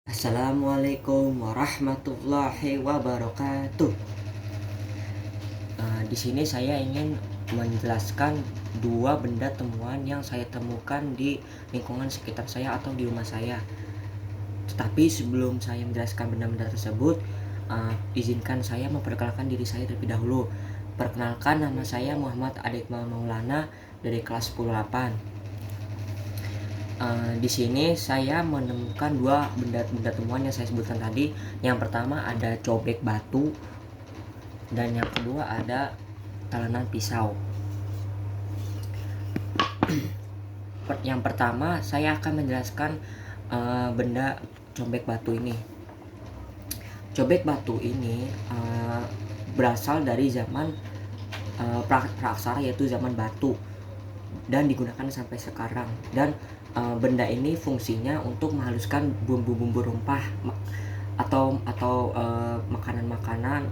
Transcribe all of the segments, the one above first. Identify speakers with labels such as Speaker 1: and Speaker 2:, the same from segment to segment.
Speaker 1: Assalamualaikum warahmatullahi wabarakatuh. Di sini saya ingin menjelaskan dua benda temuan yang saya temukan di lingkungan sekitar saya atau di rumah saya. Tetapi sebelum saya menjelaskan benda-benda tersebut, izinkan saya memperkenalkan diri saya terlebih dahulu. Perkenalkan, nama saya Muhammad Adikmal Maulana dari kelas 10-8. Di sini saya menemukan dua benda temuan yang saya sebutkan tadi. Yang pertama ada cobek batu dan yang kedua ada talenan pisau. Yang pertama saya akan menjelaskan benda cobek batu ini. Cobek batu ini berasal dari zaman praksara, yaitu zaman batu, dan digunakan sampai sekarang. Dan benda ini fungsinya untuk menghaluskan bumbu-bumbu rempah atau makanan-makanan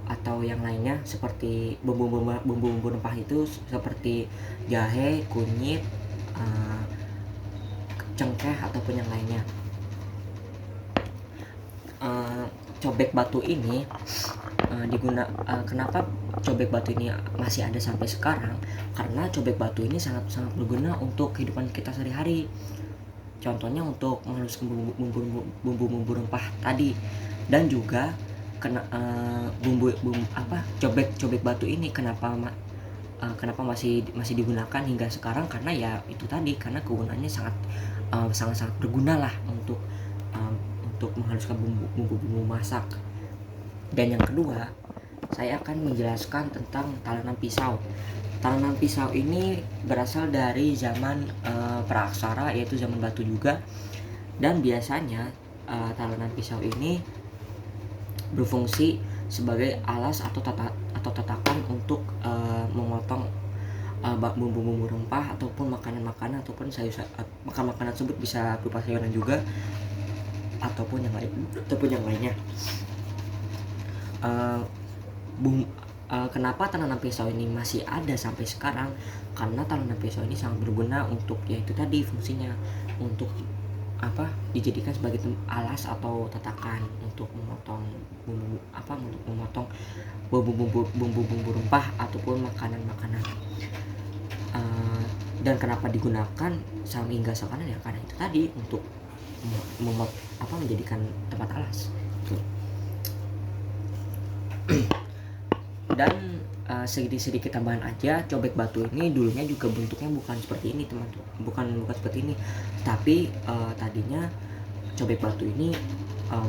Speaker 1: atau yang lainnya, seperti bumbu-bumbu rempah itu seperti jahe, kunyit, cengkeh ataupun yang lainnya. Cobek batu ini kenapa cobek batu ini masih ada sampai sekarang? Karena cobek batu ini sangat berguna untuk kehidupan kita sehari-hari. Contohnya untuk menghaluskan bumbu rempah tadi, dan juga cobek batu ini kenapa masih digunakan hingga sekarang? Karena ya itu tadi, karena kegunaannya sangat berguna lah untuk menghaluskan bumbu masak. Dan yang kedua, saya akan menjelaskan tentang talenan pisau. Talenan pisau ini berasal dari zaman praksara, yaitu zaman batu juga. Dan biasanya talenan pisau ini berfungsi sebagai alas atau tatakan untuk memotong bumbu-bumbu rempah ataupun makanan-makanan ataupun makanan tersebut bisa berupa sayuran juga ataupun yang lainnya. Kenapa talenan pisau ini masih ada sampai sekarang? Karena talenan pisau ini sangat berguna untuk, yaitu tadi, fungsinya untuk dijadikan sebagai alas atau tatakan untuk memotong bumbu rempah ataupun makanan-makanan. Dan kenapa digunakan sampai hingga sekarang? Ya karena itu tadi, untuk menjadikan tempat alas gitu. Dan sedikit tambahan aja, cobek batu ini dulunya juga bentuknya bukan seperti ini, teman-teman. Bukan seperti ini. Tapi tadinya cobek batu ini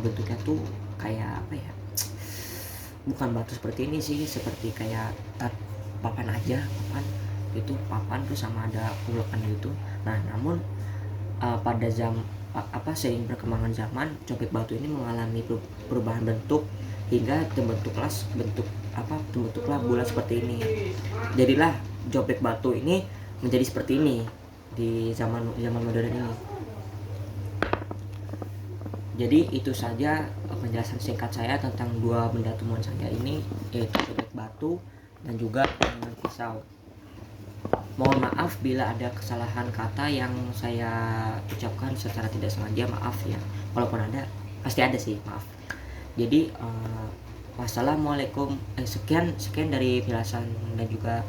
Speaker 1: bentuknya tuh kayak bukan batu seperti ini sih, seperti kayak papan aja, papan tuh sama ada ulekan gitu. Nah, namun pada seiring perkembangan zaman, cobek batu ini mengalami perubahan bentuk hingga terbentuklah bulat seperti ini. Jadilah cobek batu ini menjadi seperti ini di zaman modern ini. Jadi itu saja penjelasan singkat saya tentang dua benda temuan saya ini, yaitu cobek batu dan juga talenan pisau. Mohon maaf bila ada kesalahan kata yang saya ucapkan secara tidak sengaja, maaf ya. Walaupun ada, pasti ada sih, maaf. Jadi wassalamualaikum. Sekian dari penjelasan dan juga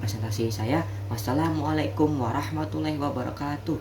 Speaker 1: presentasi saya. Wassalamualaikum warahmatullahi wabarakatuh.